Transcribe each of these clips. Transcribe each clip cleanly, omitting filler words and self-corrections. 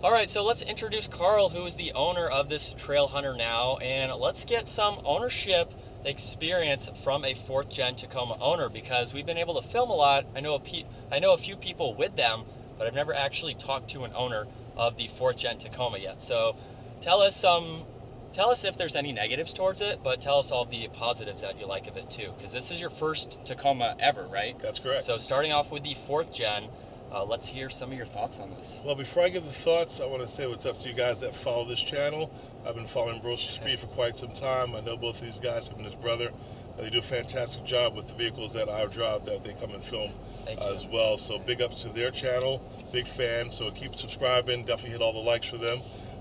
All right, so let's introduce Carl, who is the owner of this Trailhunter now, and let's get some ownership experience from a fourth gen Tacoma owner, because we've been able to film a lot. I know a few people with them, but I've never actually talked to an owner of the fourth gen Tacoma yet. So tell us if there's any negatives towards it, but tell us all the positives that you like of it too, because this is your first Tacoma ever, right? That's correct. So starting off with the fourth gen, let's hear some of your thoughts on this. Well, before I give the thoughts, I want to say what's up to you guys that follow this channel. I've been following Broster Speed for quite some time. I know both of these guys, him and his brother. They do a fantastic job with the vehicles that I drive that they come and film as well. So big ups to their channel. Big fan. So keep subscribing. Definitely hit all the likes for them.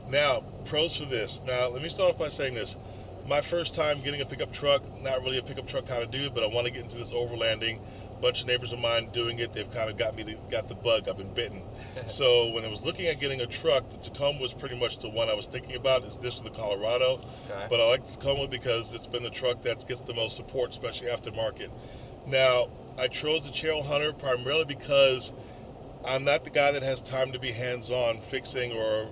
Now, pros for this. Now, let me start off by saying this. My first time getting a pickup truck, not really a pickup truck kind of dude, but I want to get into this overlanding. A bunch of neighbors of mine doing it. They've kind of got the bug. I've been bitten. So when I was looking at getting a truck, the Tacoma was pretty much the one I was thinking about. Is this or the Colorado? Okay. But I like the Tacoma because it's been the truck that gets the most support, especially aftermarket. Now, I chose the Trailhunter primarily because I'm not the guy that has time to be hands-on fixing or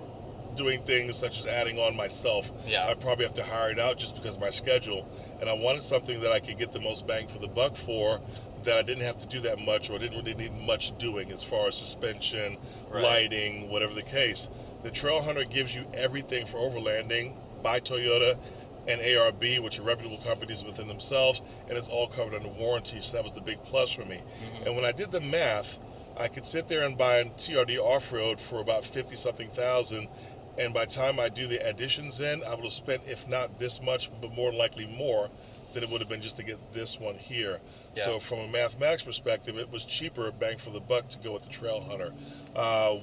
doing things such as adding on myself. Yeah. I probably have to hire it out just because of my schedule, and I wanted something that I could get the most bang for the buck for, that I didn't have to do that much or didn't really need much doing as far as suspension, lighting, whatever the case. The Trailhunter gives you everything for overlanding by Toyota and ARB, which are reputable companies within themselves, and it's all covered under warranty, so that was the big plus for me. And when I did the math, I could sit there and buy a TRD off-road for about 50-something thousand, and by the time I do the additions in, I would have spent, if not this much, but more likely more than it would have been just to get this one here. Yeah. So from a mathematics perspective, it was cheaper bang for the buck to go with the Trailhunter.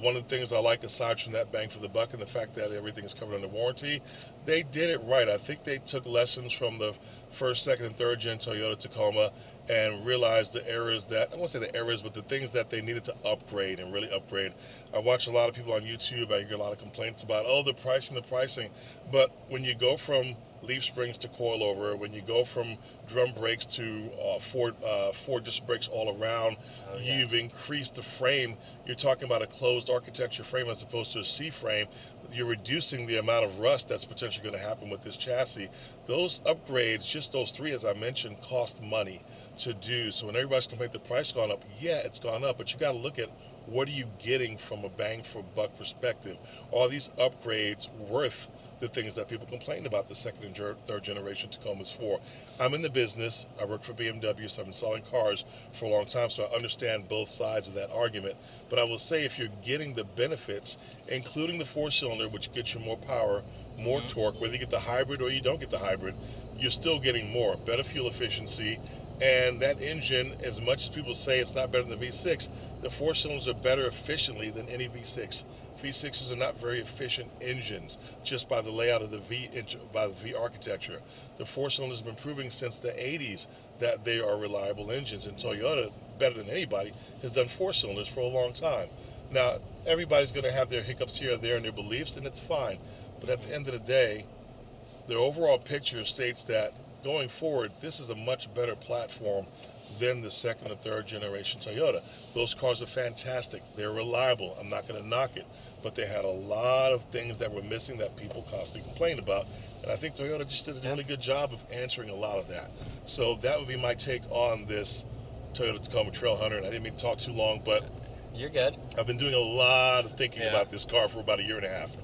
One of the things I like, aside from that bang for the buck and the fact that everything is covered under warranty, they did it right. I think they took lessons from the first, second, and third gen Toyota Tacoma and realized the errors that, I won't say the errors, but the things that they needed to upgrade and really upgrade. I watch a lot of people on YouTube. I hear a lot of complaints about, oh, the pricing. But when you go from leaf springs to coilover, when you go from drum brakes to four disc brakes all around, you've increased the frame. You're talking about a closed architecture frame as opposed to a C-frame. You're reducing the amount of rust that's potentially going to happen with this chassis. Those upgrades, just those three, as I mentioned, cost money to do. So when everybody's complaining the price gone up, yeah, it's gone up, but you got to look at what are you getting from a bang for buck perspective. Are these upgrades worth the things that people complain about the second and third generation Tacomas for? I'm in the business. I work for BMW, so I've been selling cars for a long time, so I understand both sides of that argument. But I will say, if you're getting the benefits, including the four-cylinder, which gets you more power, more torque, whether you get the hybrid or you don't get the hybrid, you're still getting more, better fuel efficiency. And that engine, as much as people say it's not better than the V6, the four cylinders are better efficiently than any V6. V6s are not very efficient engines, just by the layout of the V architecture. The four cylinders have been proving since the 80s that they are reliable engines, and Toyota, better than anybody, has done four cylinders for a long time. Now, everybody's going to have their hiccups here or there in their beliefs, and it's fine. But at the end of the day, the overall picture states that going forward, this is a much better platform than the second or third generation Toyota. Those cars are fantastic. They're reliable. I'm not going to knock it. But they had a lot of things that were missing that people constantly complained about. And I think Toyota just did a really good job of answering a lot of that. So that would be my take on this Toyota Tacoma Trailhunter. And I didn't mean to talk too long, but you're good. I've been doing a lot of thinking about this car for about a year and a half.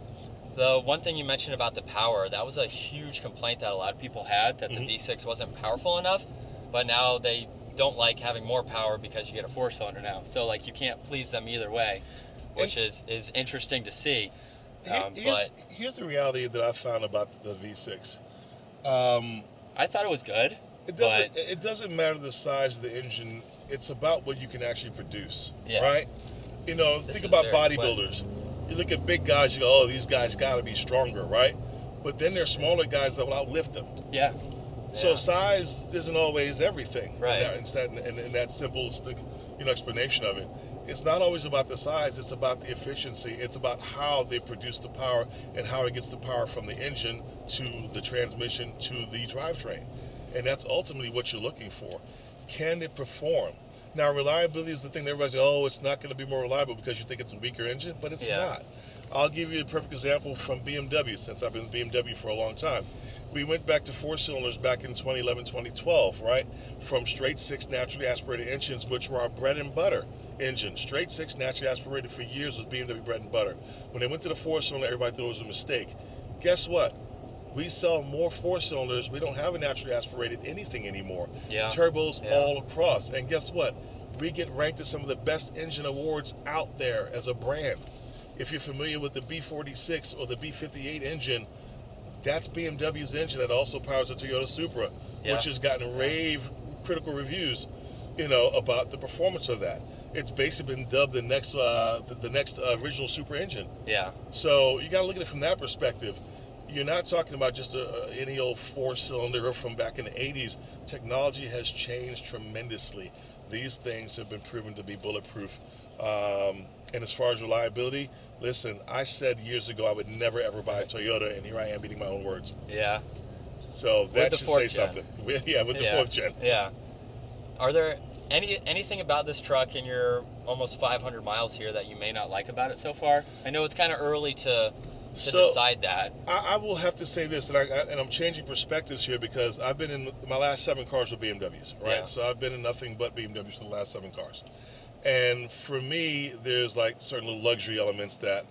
The one thing you mentioned about the power, that was a huge complaint that a lot of people had, that the V6 wasn't powerful enough, but now they don't like having more power because you get a four-cylinder now. So, like, you can't please them either way, which is interesting to see. But here's the reality that I found about the V6. I thought it was good. It doesn't matter the size of the engine. It's about what you can actually produce, right? You know, think about bodybuilders. You look at big guys, you go, oh, these guys got to be stronger, right? But then there's smaller guys that will outlift them. Yeah. So size isn't always everything. Right. In that simple, explanation of it. It's not always about the size. It's about the efficiency. It's about how they produce the power and how it gets the power from the engine to the transmission to the drivetrain. And that's ultimately what you're looking for. Can it perform? Now, reliability is the thing that everybody's like, oh, it's not going to be more reliable because you think it's a weaker engine, but it's not. I'll give you a perfect example from BMW, since I've been with BMW for a long time. We went back to four cylinders back in 2011, 2012, right? From straight six naturally aspirated engines, which were our bread and butter engine. Straight six naturally aspirated for years was BMW bread and butter. When they went to the four cylinder, everybody thought it was a mistake. Guess what? We sell more four cylinders. We don't have a naturally aspirated anything anymore. Yeah. Turbos all across. And guess what? We get ranked as some of the best engine awards out there as a brand. If you're familiar with the B46 or the B58 engine, that's BMW's engine that also powers the Toyota Supra, which has gotten rave critical reviews, about the performance of that. It's basically been dubbed the next original Supra engine. Yeah. So you got to look at it from that perspective. You're not talking about just any old four-cylinder from back in the 80s. Technology has changed tremendously. These things have been proven to be bulletproof. And as far as reliability, listen, I said years ago I would never ever buy a Toyota, and here I am eating my own words. Yeah. So that should say something. Yeah, with the fourth gen. Yeah. Are there anything about this truck in your almost 500 miles here that you may not like about it so far? I know it's kind of early to decide that. I will have to say this, and I'm changing perspectives here because I've been in my last 7 cars were BMWs, right? Yeah. So I've been in nothing but BMWs for the last 7 cars. And for me, there's like certain little luxury elements that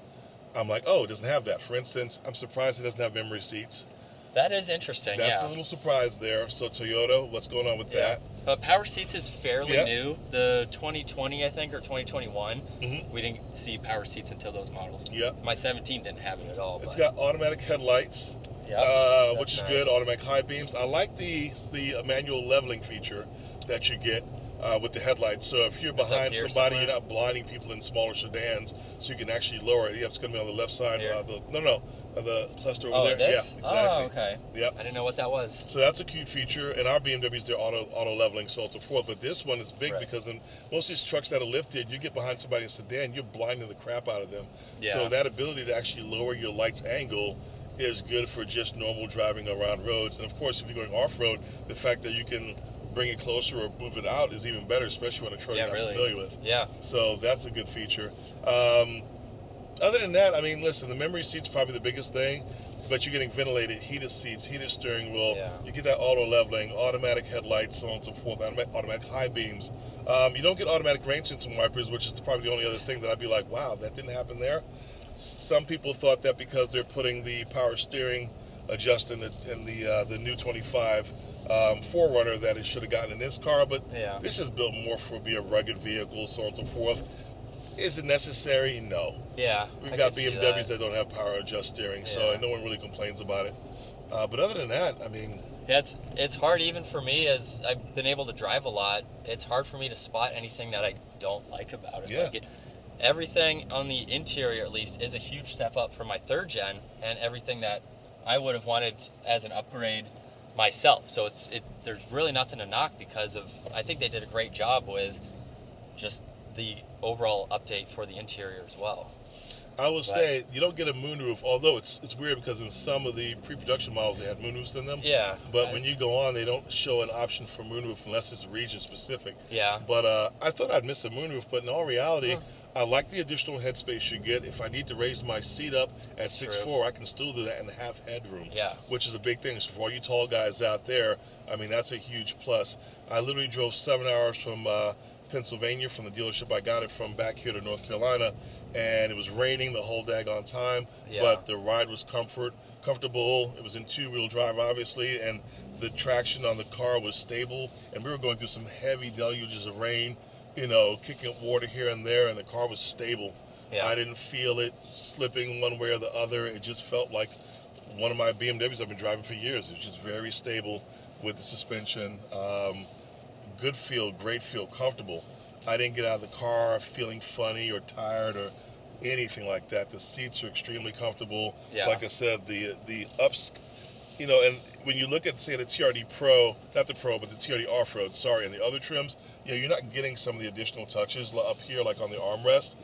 I'm like, oh, it doesn't have that. For instance, I'm surprised it doesn't have memory seats. That is interesting. That's a little surprise there. So Toyota, what's going on with that? Power seats is fairly new. The 2020, I think, or 2021. We didn't see power seats until those models. Yep. My 17 didn't have it at all. It's got automatic headlights, which is good. Automatic high beams. I like the manual leveling feature that you get with the headlights. So if you're behind somebody, you're not blinding people in smaller sedans, so you can actually lower it. It's going to be on the left side. The cluster over there. It is? Yeah, exactly. Oh, okay. Yep. I didn't know what that was. So that's a cute feature. And our BMWs, they're auto leveling, so on and so forth. But this one is big because in most of these trucks that are lifted, you get behind somebody in a sedan, you're blinding the crap out of them. Yeah. So that ability to actually lower your lights angle is good for just normal driving around roads. And of course, if you're going off-road, the fact that you can bring it closer or move it out is even better, especially on a truck you're not familiar with. Yeah. So that's a good feature. Other than that, I mean, listen, the memory seat's probably the biggest thing, but you're getting ventilated, heated seats, heated steering wheel. Yeah. You get that auto leveling, automatic headlights, so on and so forth, automatic high beams. You don't get automatic rain sensing wipers, which is probably the only other thing that I'd be like, wow, that didn't happen there. Some people thought that because they're putting the power steering adjust in the new 25 4Runner that it should have gotten in this car, but this is built more for be a rugged vehicle, so on and so forth. Is it necessary? No. Yeah. We've got BMWs that don't have power adjust steering, so no one really complains about it. But other than that, I mean... Yeah, it's hard even for me, as I've been able to drive a lot. It's hard for me to spot anything that I don't like about it. Yeah. Like everything on the interior, at least, is a huge step up from my 3rd gen, and everything that I would have wanted as an upgrade myself. So there's really nothing to knock because of, I think they did a great job with just the overall update for the interior as well. I would say you don't get a moonroof, although it's weird because in some of the pre-production models they had moonroofs in them. Yeah. But when you go on, they don't show an option for moonroof unless it's region specific. Yeah. But I thought I'd miss a moonroof, but in all reality, I like the additional headspace you get. If I need to raise my seat up at 6'4", I can still do that and have headroom. Yeah. Which is a big thing. So for all you tall guys out there, I mean, that's a huge plus. I literally drove 7 hours from Pennsylvania from the dealership I got it from back here to North Carolina, and it was raining the whole daggone time, but the ride was comfortable. It was in 2-wheel drive, obviously, and the traction on the car was stable, and we were going through some heavy deluges of rain, kicking up water here and there, and the car was stable. I didn't feel it slipping one way or the other. It just felt like one of my BMWs I've been driving for years. It was just very stable with the suspension. Good feel, great feel, comfortable. I didn't get out of the car feeling funny or tired or anything like that. The seats are extremely comfortable. Like I said, the you know, and when you look at, say, the TRD Pro, not the Pro, but the TRD Off-Road, sorry, and the other trims, you know, you're not getting some of the additional touches up here, like on the armrest.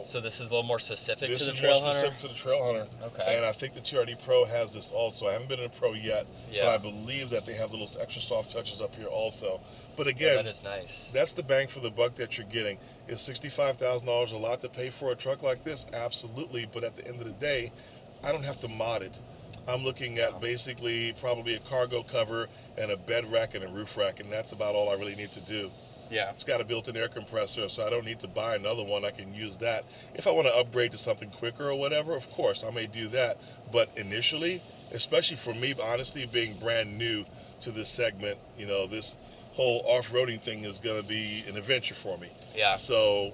So this is a little more specific to the This is more Trailhunter? specific to the Trailhunter. Okay. And I think the TRD Pro has this also. I haven't been in a Pro yet, Yeah. but I believe that they have little extra soft touches up here also. But Yeah, again, that is nice. that's the bang for the buck that you're getting. Is $65,000 a lot to pay for a truck like this? Absolutely. But at the end of the day, I don't have to mod it. I'm looking at basically probably a cargo cover and a bed rack and a roof rack, and that's about all I really need to do. Yeah. It's got a built-in air compressor, so I don't need to buy another one. I can use that. If I want to upgrade to something quicker or whatever, of course, I may do that. But initially, especially for me, honestly, being brand new to this segment, you know, this whole off-roading thing is going to be an adventure for me. Yeah. So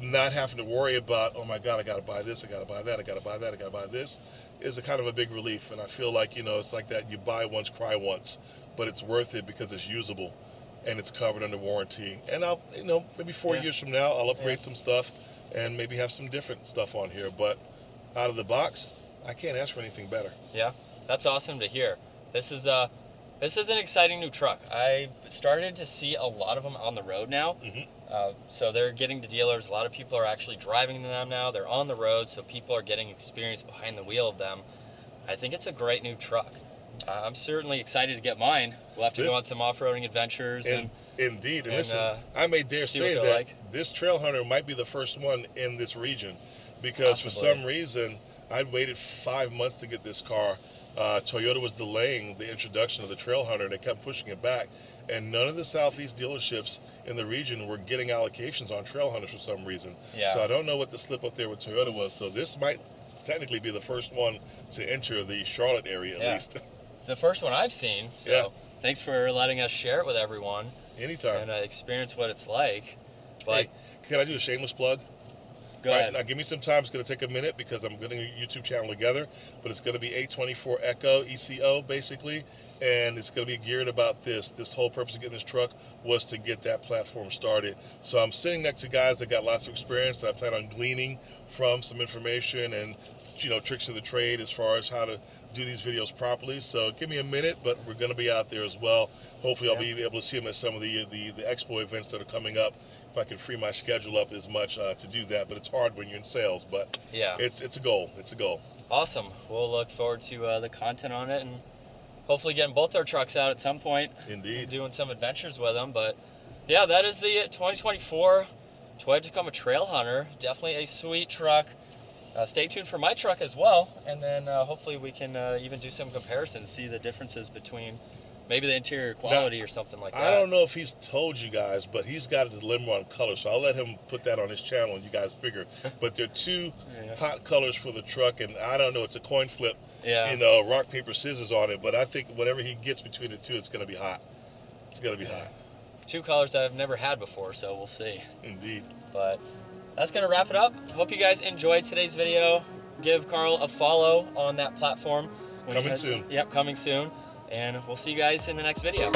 not having to worry about, oh my God, I got to buy this, I got to buy that, I got to buy that, I got to buy this, is a kind of a big relief. And I feel like, you know, it's like that, you buy once, cry once, but it's worth it because it's usable and it's covered under warranty. And I'll, you know, maybe 4 years from now, I'll upgrade some stuff and maybe have some different stuff on here. But out of the box, I can't ask for anything better. Yeah, that's awesome to hear. This is an exciting new truck. I've started to see a lot of them on the road now. So they're getting to dealers. A lot of people are actually driving them now. They're on the road, so people are getting experience behind the wheel of them. I think it's a great new truck. I'm certainly excited to get mine. We'll have to go on some off-roading adventures. Indeed. And listen, I may dare say that this Trailhunter might be the first one in this region, because for some reason, I'd waited 5 months to get this car. Toyota was delaying the introduction of the Trailhunter, and they kept pushing it back. And none of the Southeast dealerships in the region were getting allocations on Trailhunters for some reason. So I don't know what the slip up there with Toyota was. So this might technically be the first one to enter the Charlotte area, at least. It's the first one I've seen. So thanks for letting us share it with everyone. Anytime. And experience what it's like. But hey, can I do a shameless plug? Go ahead. Now, give me some time. It's going to take a minute because I'm getting a YouTube channel together, but it's going to be A24 Echo, ECO, basically, and it's going to be geared about this. This whole purpose of getting this truck was to get that platform started. So I'm sitting next to guys that got lots of experience that I plan on gleaning from some information and, you know, tricks of the trade as far as how to do these videos properly. So give me a minute, but we're going to be out there as well. Hopefully I'll be able to see them at some of the expo events that are coming up, if I can free my schedule up as much to do that. But it's hard when you're in sales, but it's a goal. It's a goal. Awesome. We'll look forward to the content on it, and hopefully getting both our trucks out at some point. Indeed. Doing some adventures with them. But yeah, that is the 2024 Toyota Tacoma Trailhunter. Definitely a sweet truck. Stay tuned for my truck as well, and then hopefully we can even do some comparisons, see the differences between maybe the interior quality or something like that. I don't know if he's told you guys, but he's got a dilemma on color, so I'll let him put that on his channel and you guys figure. But there are two hot colors for the truck, and I don't know, it's a coin flip, you know, rock, paper, scissors on it, but I think whatever he gets between the two, it's going to be hot. It's going to be hot. Two colors that I've never had before, so we'll see. Indeed. But that's going to wrap it up. Hope you guys enjoyed today's video. Give Carl a follow on that platform. Coming soon. Yep, coming soon. And we'll see you guys in the next video.